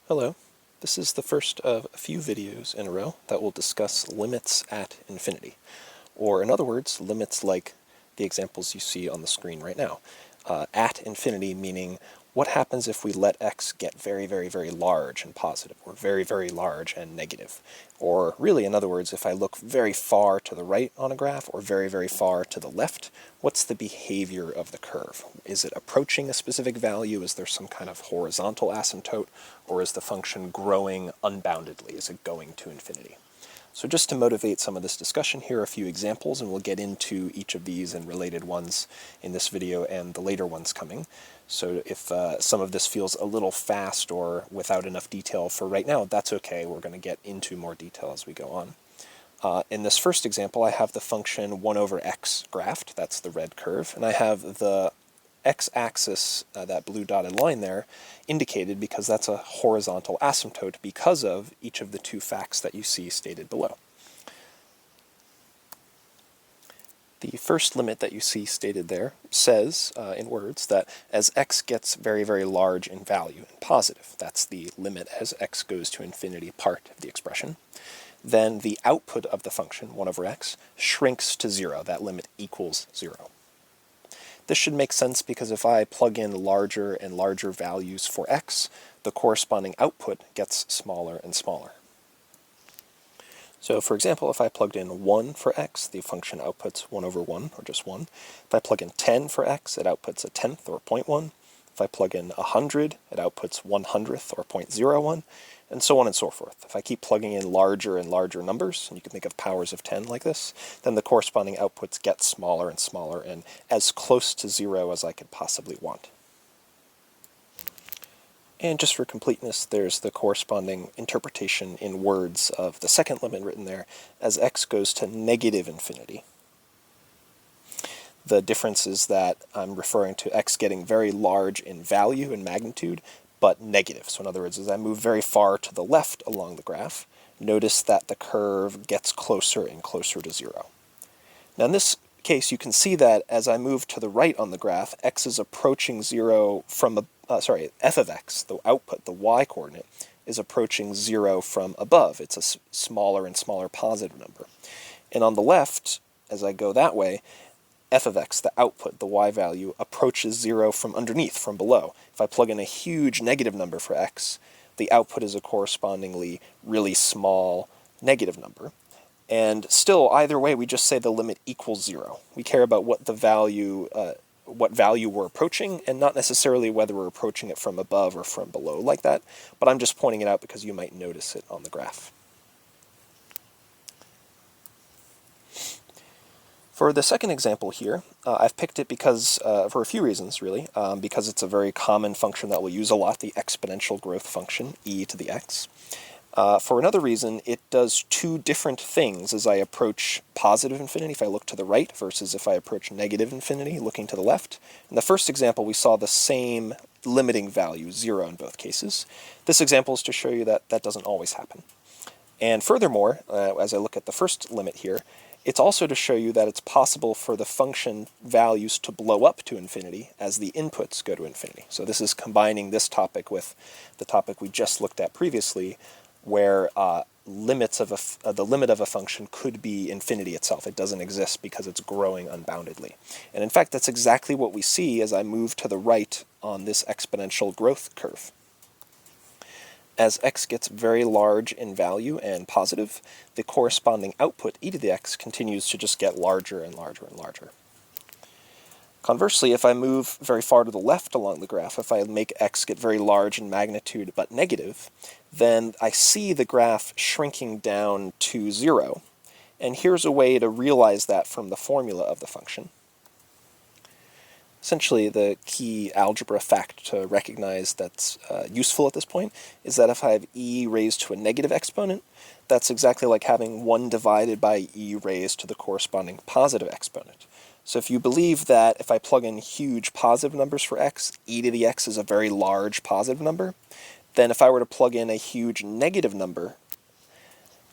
Hello, this is the first of a few videos in a row that will discuss limits at infinity, or in other words, limits like the examples you see on the screen right now. At infinity meaning what happens if we let x get very, very, very large and positive, or very, very large and negative. Or really, in other words, if I look very far to the right on a graph, or very, very far to the left, what's the behavior of the curve? Is it approaching a specific value? Is there some kind of horizontal asymptote? Or is the function growing unboundedly? Is it going to infinity? So just to motivate some of this discussion, here are a few examples, and we'll get into each of these and related ones in this video and the later ones coming. So if some of this feels a little fast or without enough detail for right now, that's okay. We're going to get into more detail as we go on. In this first example, I have the function 1 over x graphed. That's the red curve. And I have the x-axis, that blue dotted line there, indicated because that's a horizontal asymptote because of each of the two facts that you see stated below. The first limit that you see stated there says, in words, that as x gets very, very large in value, and positive, that's the limit as x goes to infinity part of the expression, then the output of the function, 1 over x, shrinks to 0. That limit equals 0. This should make sense because if I plug in larger and larger values for x, the corresponding output gets smaller and smaller. So for example, if I plugged in 1 for x, the function outputs 1 over 1, or just 1. If I plug in 10 for x, it outputs a tenth, or 0.1. If I plug in 100, it outputs 1/100th, or 0.01, and so on and so forth. If I keep plugging in larger and larger numbers, and you can think of powers of 10 like this, then the corresponding outputs get smaller and smaller, and as close to 0 as I could possibly want. And just for completeness, there's the corresponding interpretation in words of the second limit written there as x goes to negative infinity. The difference is that I'm referring to x getting very large in value and magnitude, but negative. So in other words, as I move very far to the left along the graph, notice that the curve gets closer and closer to 0. Now in this case, you can see that as I move to the right on the graph, x is approaching 0 from f of x, the output, the y-coordinate, is approaching 0 from above. It's a smaller and smaller positive number. And on the left, as I go that way, f of x, the output, the y value, approaches 0 from underneath, from below. If I plug in a huge negative number for x, the output is a correspondingly really small negative number. And still, either way, we just say the limit equals 0. We care about what value we're approaching, and not necessarily whether we're approaching it from above or from below like that, but I'm just pointing it out because you might notice it on the graph. For the second example here, I've picked it because, for a few reasons really, because it's a very common function that we'll use a lot, the exponential growth function, e to the x. For another reason, it does two different things as I approach positive infinity, if I look to the right, versus if I approach negative infinity, looking to the left. In the first example, we saw the same limiting value, 0 in both cases. This example is to show you that that doesn't always happen. And furthermore, as I look at the first limit here, it's also to show you that it's possible for the function values to blow up to infinity as the inputs go to infinity. So this is combining this topic with the topic we just looked at previously, where the limit of a function could be infinity itself. It doesn't exist because it's growing unboundedly. And in fact, that's exactly what we see as I move to the right on this exponential growth curve. As x gets very large in value and positive, the corresponding output, e to the x, continues to just get larger and larger and larger. Conversely, if I move very far to the left along the graph, if I make x get very large in magnitude but negative, then I see the graph shrinking down to 0. And here's a way to realize that from the formula of the function. Essentially, the key algebra fact to recognize that's useful at this point is that if I have e raised to a negative exponent, that's exactly like having 1 divided by e raised to the corresponding positive exponent. So if you believe that if I plug in huge positive numbers for x, e to the x is a very large positive number, then if I were to plug in a huge negative number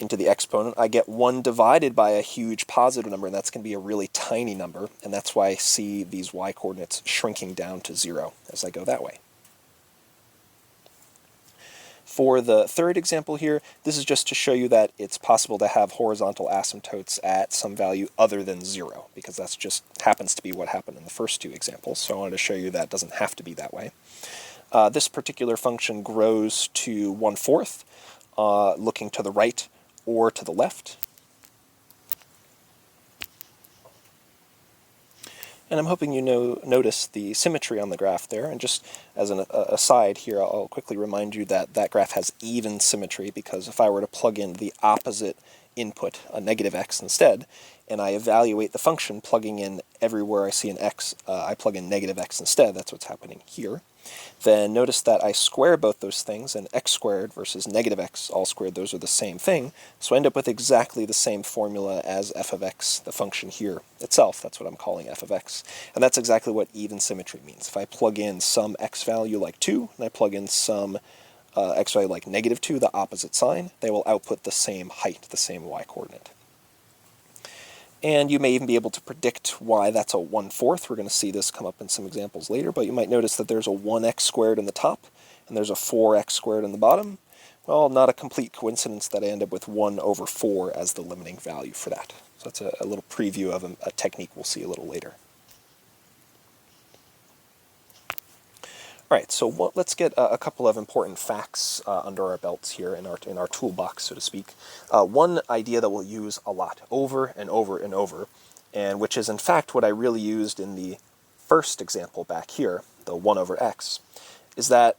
into the exponent, I get 1 divided by a huge positive number, and that's going to be a really tiny number, and that's why I see these y-coordinates shrinking down to 0 as I go that way. For the third example here, this is just to show you that it's possible to have horizontal asymptotes at some value other than 0, because that's just happens to be what happened in the first two examples, so I wanted to show you that doesn't have to be that way. This particular function grows to 1/4, looking to the right or to the left. And I'm hoping you notice the symmetry on the graph there. And just as an aside here, I'll quickly remind you that that graph has even symmetry, because if I were to plug in the opposite input, a negative x instead, and I evaluate the function plugging in everywhere I see an x, I plug in negative x instead, that's what's happening here, then notice that I square both those things, and x squared versus negative x all squared, those are the same thing, so I end up with exactly the same formula as f of x, the function here itself. That's what I'm calling f of x. And that's exactly what even symmetry means. If I plug in some x value like 2, and I plug in some x value like negative 2, the opposite sign, they will output the same height, the same y-coordinate. And you may even be able to predict why that's a 1/4. We're going to see this come up in some examples later, but you might notice that there's a 1x squared in the top, and there's a 4x squared in the bottom. Well, not a complete coincidence that I end up with 1/4 as the limiting value for that. So that's a little preview of a technique we'll see a little later. All right, so let's get a couple of important facts under our belts here in our toolbox, so to speak. One idea that we'll use a lot, over and over and over, and which is in fact what I really used in the first example back here, the 1/x, is that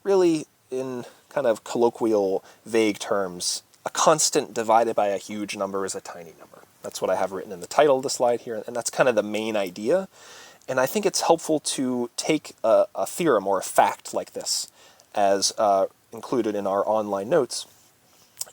really, in kind of colloquial, vague terms, a constant divided by a huge number is a tiny number. That's what I have written in the title of the slide here, and that's kind of the main idea. And I think it's helpful to take a theorem or a fact like this as included in our online notes,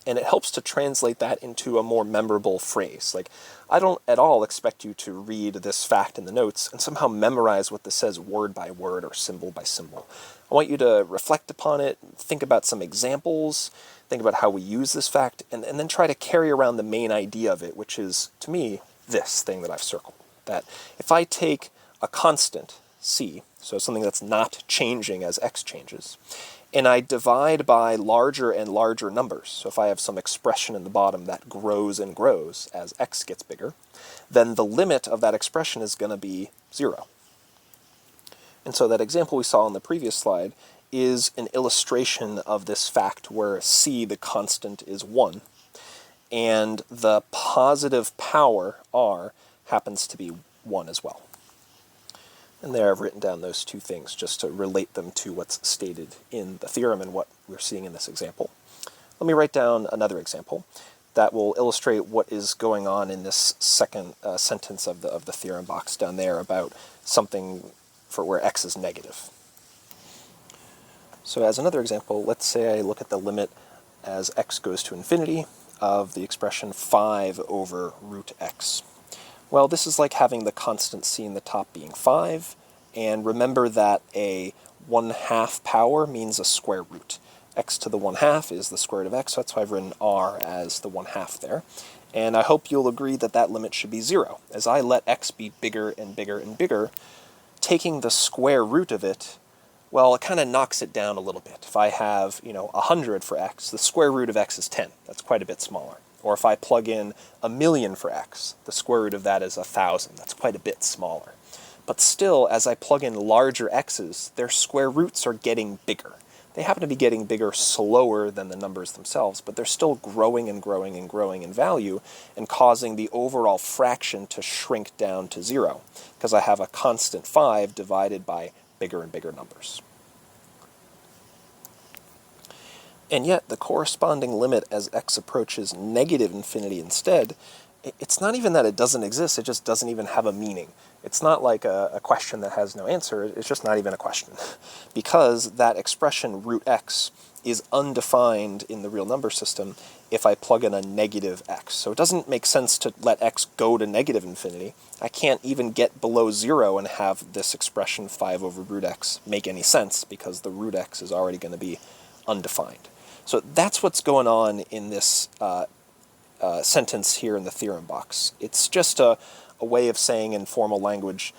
and it helps to translate that into a more memorable phrase. Like, I don't at all expect you to read this fact in the notes and somehow memorize what this says word by word or symbol by symbol. I want you to reflect upon it, think about some examples, think about how we use this fact, and then try to carry around the main idea of it, which is, to me, this thing that I've circled. That if I take a constant, c, so something that's not changing as x changes, and I divide by larger and larger numbers, so if I have some expression in the bottom that grows and grows as x gets bigger, then the limit of that expression is going to be 0. And so that example we saw on the previous slide is an illustration of this fact where c, the constant, is 1, and the positive power, r, happens to be 1 as well. And there I've written down those two things just to relate them to what's stated in the theorem and what we're seeing in this example. Let me write down another example that will illustrate what is going on in this second sentence of the theorem box down there about something for where x is negative. So as another example, let's say I look at the limit as x goes to infinity of the expression 5 over root x. Well, this is like having the constant c in the top being 5, and remember that a 1/2 power means a square root. X to the 1/2 is the square root of x, so that's why I've written r as the 1/2 there. And I hope you'll agree that that limit should be 0. As I let x be bigger and bigger and bigger, taking the square root of it, well, it kind of knocks it down a little bit. If I have, 100 for x, the square root of x is 10. That's quite a bit smaller. Or if I plug in 1,000,000 for x, the square root of that is 1,000. That's quite a bit smaller. But still, as I plug in larger x's, their square roots are getting bigger. They happen to be getting bigger slower than the numbers themselves, but they're still growing and growing and growing in value and causing the overall fraction to shrink down to 0, because I have a constant 5 divided by bigger and bigger numbers. And yet, the corresponding limit as x approaches negative infinity instead, it's not even that it doesn't exist, it just doesn't even have a meaning. It's not like a question that has no answer, it's just not even a question. Because that expression root x is undefined in the real number system if I plug in a negative x. So it doesn't make sense to let x go to negative infinity. I can't even get below 0 and have this expression 5 over root x make any sense, because the root x is already going to be undefined. So that's what's going on in this sentence here in the theorem box. It's just a way of saying in formal language,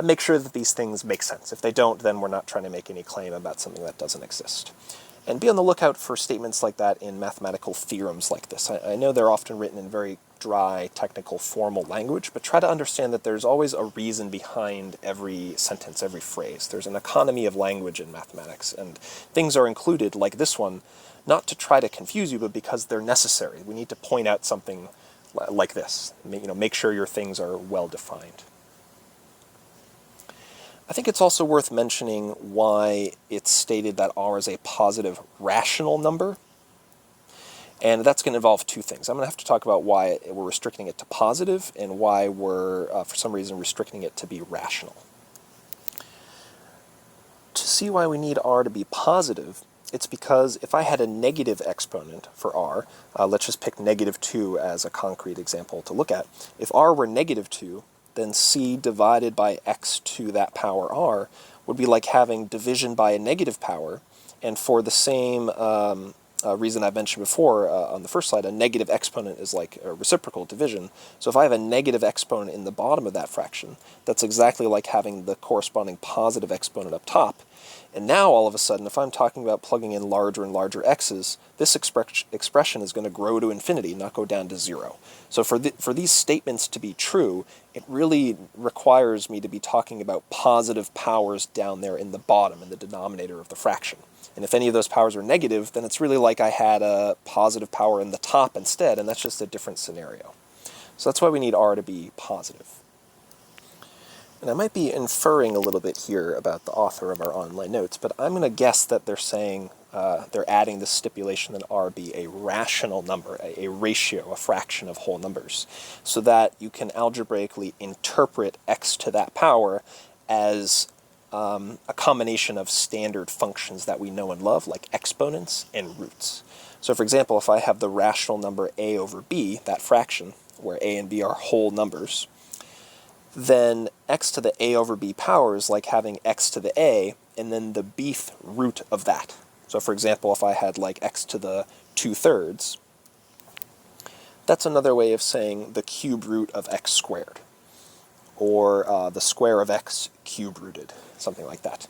make sure that these things make sense. If they don't, then we're not trying to make any claim about something that doesn't exist. And be on the lookout for statements like that in mathematical theorems like this. I know they're often written in very dry, technical, formal language, but try to understand that there's always a reason behind every sentence, every phrase. There's an economy of language in mathematics, and things are included, like this one, not to try to confuse you, but because they're necessary. We need to point out something like this. Make sure your things are well defined. I think it's also worth mentioning why it's stated that r is a positive rational number. And that's going to involve two things. I'm going to have to talk about why we're restricting it to positive and why we're, for some reason, restricting it to be rational. To see why we need r to be positive, it's because if I had a negative exponent for r, let's just pick -2 as a concrete example to look at. If r were -2, then c divided by x to that power r would be like having division by a negative power, and for the same reason I mentioned before on the first slide, a negative exponent is like a reciprocal division. So if I have a negative exponent in the bottom of that fraction, that's exactly like having the corresponding positive exponent up top. And now, all of a sudden, if I'm talking about plugging in larger and larger x's, this expression is going to grow to infinity, not go down to 0. So for these statements to be true, it really requires me to be talking about positive powers down there in the bottom, in the denominator of the fraction. And if any of those powers are negative, then it's really like I had a positive power in the top instead, and that's just a different scenario. So that's why we need r to be positive. And I might be inferring a little bit here about the author of our online notes, but I'm going to guess that they're saying, they're adding this stipulation that r be a rational number, a ratio, a fraction of whole numbers, so that you can algebraically interpret x to that power as a combination of standard functions that we know and love, like exponents and roots. So for example, if I have the rational number a over b, that fraction, where a and b are whole numbers, then x to the a over b power is like having x to the a, and then the bth root of that. So for example, if I had like x to the 2/3, that's another way of saying the cube root of x squared, or the square of x cube rooted, something like that.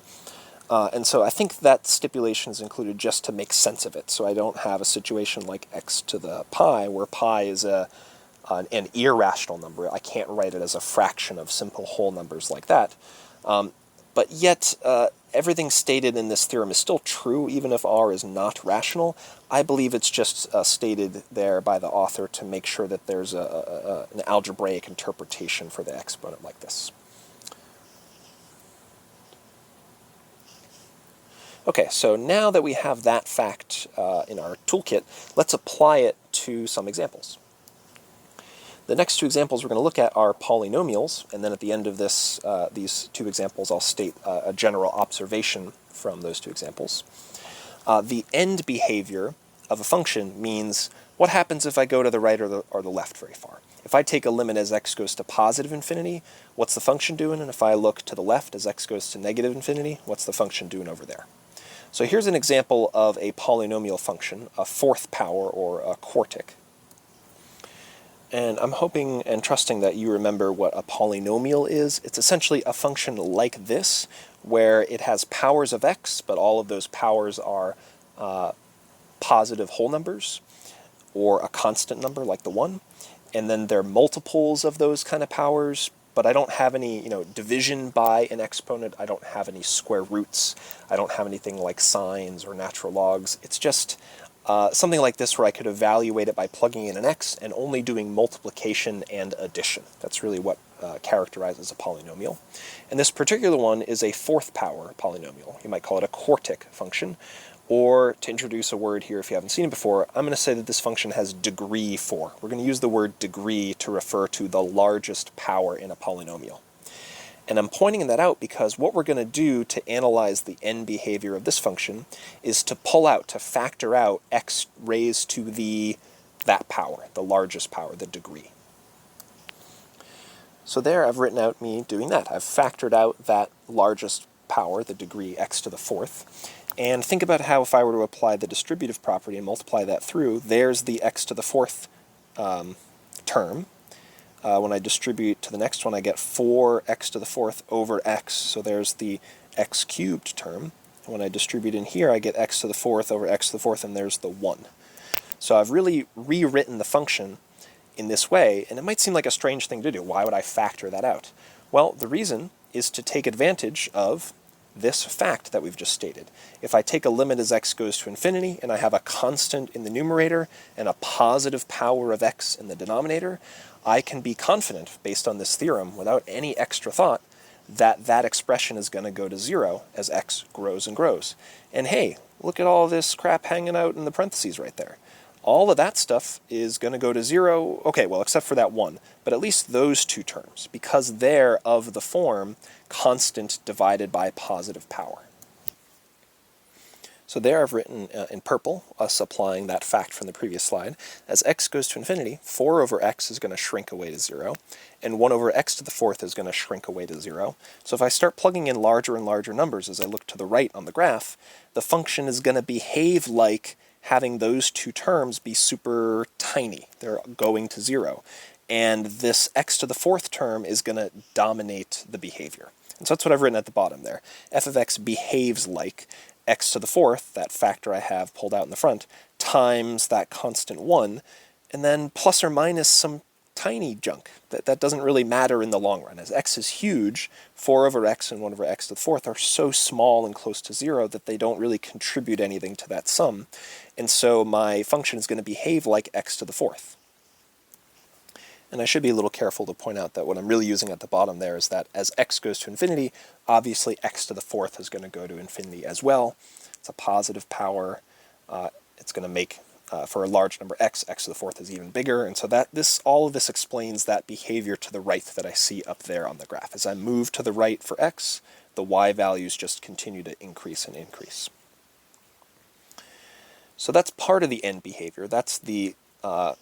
And so I think that stipulation is included just to make sense of it, so I don't have a situation like x to the pi, where pi is an irrational number. I can't write it as a fraction of simple whole numbers like that. But yet, everything stated in this theorem is still true, even if r is not rational. I believe it's just stated there by the author to make sure that there's an algebraic interpretation for the exponent like this. Okay, so now that we have that fact in our toolkit, let's apply it to some examples. The next two examples we're going to look at are polynomials, and then at the end of this, these two examples, I'll state a general observation from those two examples. The end behavior of a function means what happens if I go to the right or the left very far. If I take a limit as x goes to positive infinity, what's the function doing? And if I look to the left as x goes to negative infinity, what's the function doing over there? So here's an example of a polynomial function, a fourth power or a quartic. And I'm hoping and trusting that you remember what a polynomial is. It's essentially a function like this, where it has powers of x, but all of those powers are positive whole numbers, or a constant number like the 1. And then they're multiples of those kind of powers, but I don't have any, division by an exponent. I don't have any square roots. I don't have anything like sines or natural logs. It's just something like this where I could evaluate it by plugging in an x and only doing multiplication and addition. That's really what characterizes a polynomial. And this particular one is a fourth power polynomial. You might call it a quartic function. Or, to introduce a word here if you haven't seen it before, I'm going to say that this function has degree 4. We're going to use the word degree to refer to the largest power in a polynomial. And I'm pointing that out because what we're going to do to analyze the end behavior of this function is to pull out, to factor out x raised to that power, the largest power, the degree. So there I've written out me doing that. I've factored out that largest power, the degree x to the 4th. And think about how if I were to apply the distributive property and multiply that through, there's the x to the 4th term. When I distribute to the next one, I get 4x to the 4th over x, so there's the x cubed term. When I distribute in here, I get x to the fourth over x to the fourth, and there's the 1. So I've really rewritten the function in this way, and it might seem like a strange thing to do. Why would I factor that out? Well, the reason is to take advantage of this fact that we've just stated. If I take a limit as x goes to infinity, and I have a constant in the numerator and a positive power of x in the denominator, I can be confident, based on this theorem, without any extra thought, that that expression is going to go to 0 as x grows and grows. And hey, look at all this crap hanging out in the parentheses right there. All of that stuff is going to go to 0, okay, well, except for that 1, but at least those two terms, because they're of the form constant divided by positive power. So there I've written in purple, us applying that fact from the previous slide. As x goes to infinity, 4 over x is going to shrink away to 0, and 1 over x to the fourth is going to shrink away to 0. So if I start plugging in larger and larger numbers as I look to the right on the graph, the function is going to behave like having those two terms be super tiny. They're going to 0. And this x to the fourth term is going to dominate the behavior. And so that's what I've written at the bottom there. F of x behaves like x to the fourth, that factor I have pulled out in the front, times that constant 1, and then plus or minus some tiny junk. That doesn't really matter in the long run. As x is huge, 4 over x and 1 over x to the fourth are so small and close to 0 that they don't really contribute anything to that sum. And so my function is going to behave like x to the fourth. And I should be a little careful to point out that what I'm really using at the bottom there is that as x goes to infinity, obviously x to the fourth is going to go to infinity as well. It's a positive power. It's going to make, for a large number x, x to the fourth is even bigger. And so all of this explains that behavior to the right that I see up there on the graph. As I move to the right for x, the y values just continue to increase and increase. So that's part of the end behavior. That's the to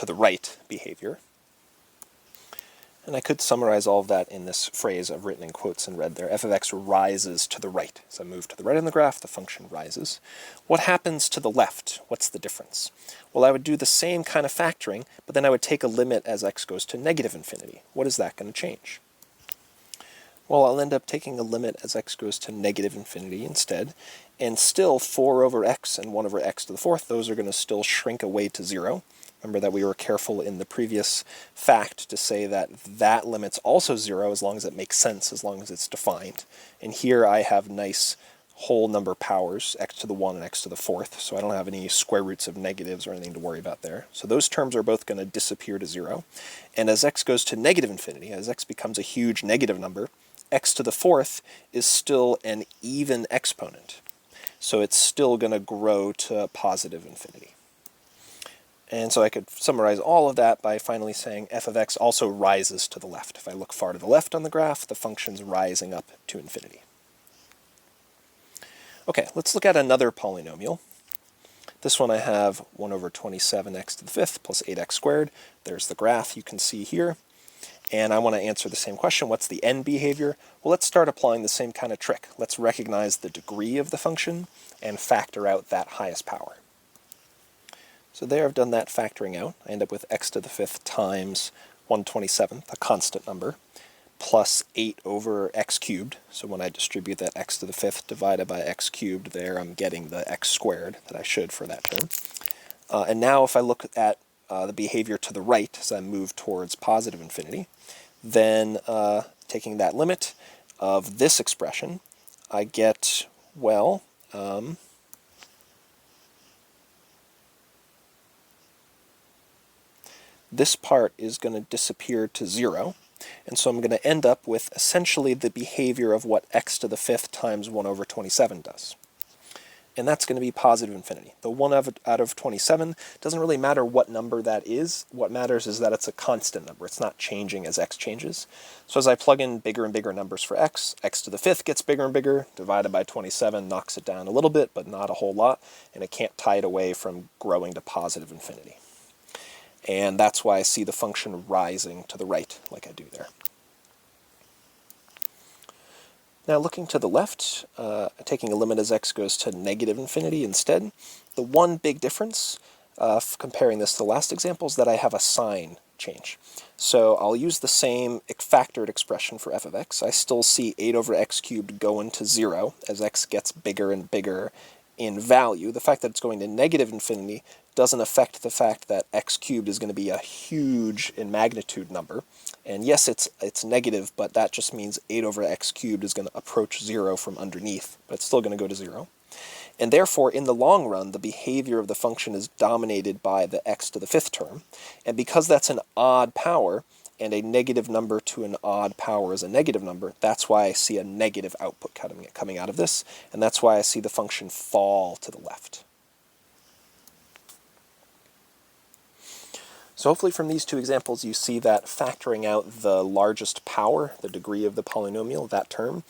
the right behavior. And I could summarize all of that in this phrase I've written in quotes in red there. F of x rises to the right. As I move to the right on the graph, the function rises. What happens to the left? What's the difference? Well, I would do the same kind of factoring, but then I would take a limit as x goes to negative infinity. What is that going to change? Well, I'll end up taking a limit as x goes to negative infinity instead, and still 4 over x and 1 over x to the fourth, those are going to still shrink away to 0. Remember that we were careful in the previous fact to say that that limit's also 0 as long as it makes sense, as long as it's defined. And here I have nice whole number powers, x to the 1 and x to the fourth, so I don't have any square roots of negatives or anything to worry about there. So those terms are both going to disappear to 0. And as x goes to negative infinity, as x becomes a huge negative number, x to the fourth is still an even exponent. So it's still going to grow to positive infinity. And so I could summarize all of that by finally saying f of x also rises to the left. If I look far to the left on the graph, the function's rising up to infinity. Okay, let's look at another polynomial. This one I have 1 over 27x to the fifth plus 8x squared. There's the graph you can see here. And I want to answer the same question. What's the end behavior? Well, let's start applying the same kind of trick. Let's recognize the degree of the function and factor out that highest power. So there I've done that factoring out. I end up with x to the fifth times 1/27th, a constant number, plus 8 over x cubed. So when I distribute that x to the fifth divided by x cubed there, I'm getting the x squared that I should for that term. And now if I look at the behavior to the right as I move towards positive infinity, then taking that limit of this expression, I get, well, this part is going to disappear to 0, and so I'm going to end up with essentially the behavior of what x to the fifth times 1 over 27 does. And that's going to be positive infinity. The 1 out of 27 doesn't really matter what number that is. What matters is that it's a constant number. It's not changing as x changes. So as I plug in bigger and bigger numbers for x to the fifth gets bigger and bigger, divided by 27 knocks it down a little bit, but not a whole lot, and it can't tie it away from growing to positive infinity. And that's why I see the function rising to the right, like I do there. Now looking to the left, taking a limit as x goes to negative infinity instead, the one big difference comparing this to the last example is that I have a sign change. So I'll use the same factored expression for f of x. I still see 8 over x cubed going to 0 as x gets bigger and bigger in value. The fact that it's going to negative infinity doesn't affect the fact that x cubed is going to be a huge in magnitude number. And yes, it's negative, but that just means 8 over x cubed is going to approach 0 from underneath, but it's still going to go to 0. And therefore, in the long run, the behavior of the function is dominated by the x to the 5th term. And because that's an odd power, and a negative number to an odd power is a negative number, that's why I see a negative output coming out of this, and that's why I see the function fall to the left. So hopefully from these two examples you see that factoring out the largest power, the degree of the polynomial, that term,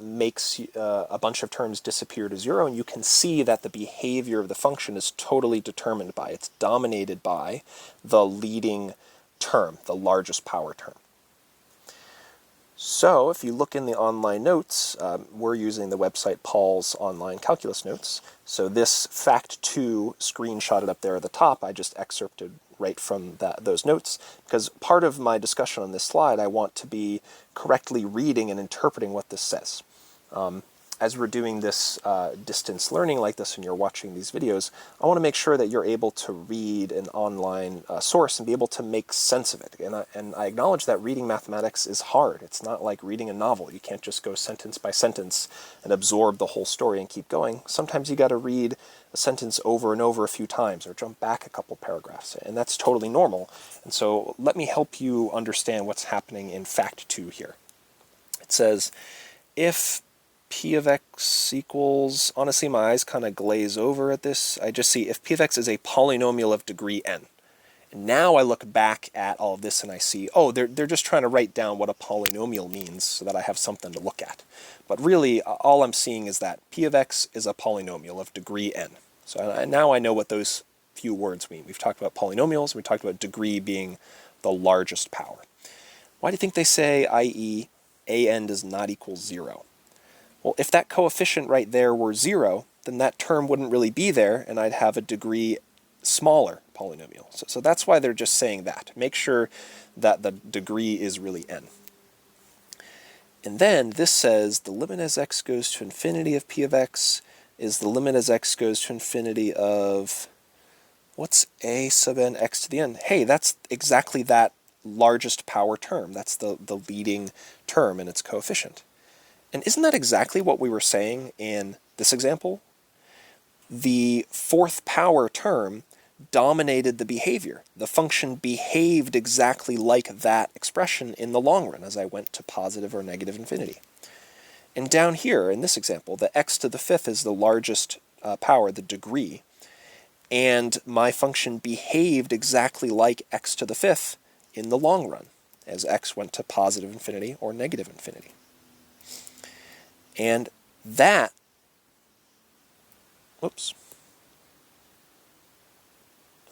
makes a bunch of terms disappear to 0, and you can see that the behavior of the function is totally determined by, it's dominated by the leading term, the largest power term. So if you look in the online notes, we're using the website Paul's Online Calculus Notes. So this Fact 2 screenshotted up there at the top, I just excerpted right from those notes, because part of my discussion on this slide, I want to be correctly reading and interpreting what this says. As we're doing this distance learning like this and you're watching these videos, I want to make sure that you're able to read an online source and be able to make sense of it. And I acknowledge that reading mathematics is hard. It's not like reading a novel. You can't just go sentence by sentence and absorb the whole story and keep going. Sometimes you got to read a sentence over and over a few times or jump back a couple paragraphs, and that's totally normal. And so let me help you understand what's happening in Fact 2 here. It says, if p of x equals, honestly my eyes kind of glaze over at this, I just see if p of x is a polynomial of degree n. And now I look back at all of this and I see, oh, they're just trying to write down what a polynomial means so that I have something to look at. But really, all I'm seeing is that p of x is a polynomial of degree n. So now I know what those few words mean. We've talked about polynomials, we talked about degree being the largest power. Why do you think they say, i.e., an does not equal 0? Well, if that coefficient right there were 0, then that term wouldn't really be there, and I'd have a degree smaller polynomial. So that's why they're just saying that. Make sure that the degree is really n. And then this says the limit as x goes to infinity of p of x is the limit as x goes to infinity of, what's a sub n x to the n? Hey, that's exactly that largest power term. That's the leading term in its coefficient. And isn't that exactly what we were saying in this example? The 4th power term dominated the behavior. The function behaved exactly like that expression in the long run as I went to positive or negative infinity. And down here in this example, the x to the 5th is the largest power, the degree, and my function behaved exactly like x to the 5th in the long run as x went to positive infinity or negative infinity. And that, whoops,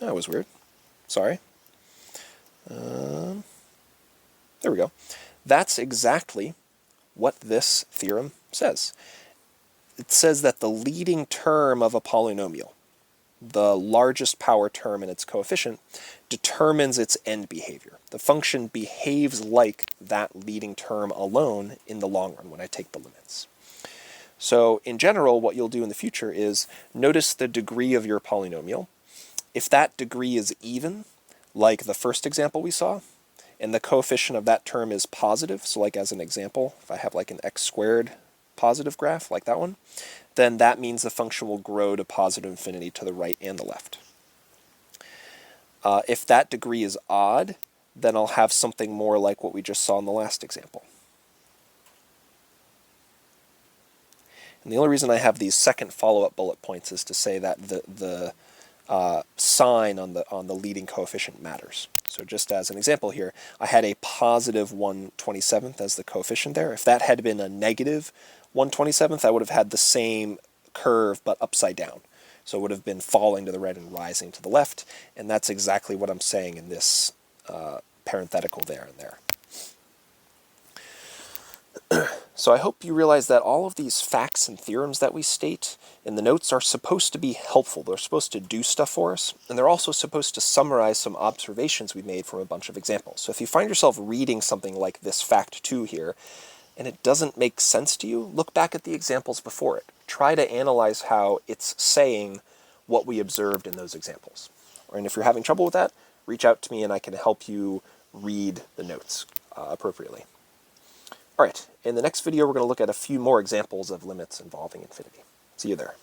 that was weird, sorry. There we go. That's exactly what this theorem says. It says that the leading term of a polynomial, the largest power term in its coefficient, determines its end behavior. The function behaves like that leading term alone in the long run when I take the limits. So in general, what you'll do in the future is notice the degree of your polynomial. If that degree is even, like the first example we saw, and the coefficient of that term is positive, so like as an example, if I have like an x squared positive graph, like that one, then that means the function will grow to positive infinity to the right and the left. If that degree is odd, then I'll have something more like what we just saw in the last example. And the only reason I have these second follow-up bullet points is to say that the sign on the leading coefficient matters. So just as an example here, I had a positive 1/27th as the coefficient there. If that had been a negative 1/27th, I would have had the same curve but upside down. So it would have been falling to the right and rising to the left, and that's exactly what I'm saying in this parenthetical there and there. So I hope you realize that all of these facts and theorems that we state in the notes are supposed to be helpful. They're supposed to do stuff for us, and they're also supposed to summarize some observations we made from a bunch of examples. So if you find yourself reading something like this fact 2 here, and it doesn't make sense to you, look back at the examples before it. Try to analyze how it's saying what we observed in those examples. And if you're having trouble with that, reach out to me and I can help you read the notes appropriately. All right, in the next video, we're going to look at a few more examples of limits involving infinity. See you there.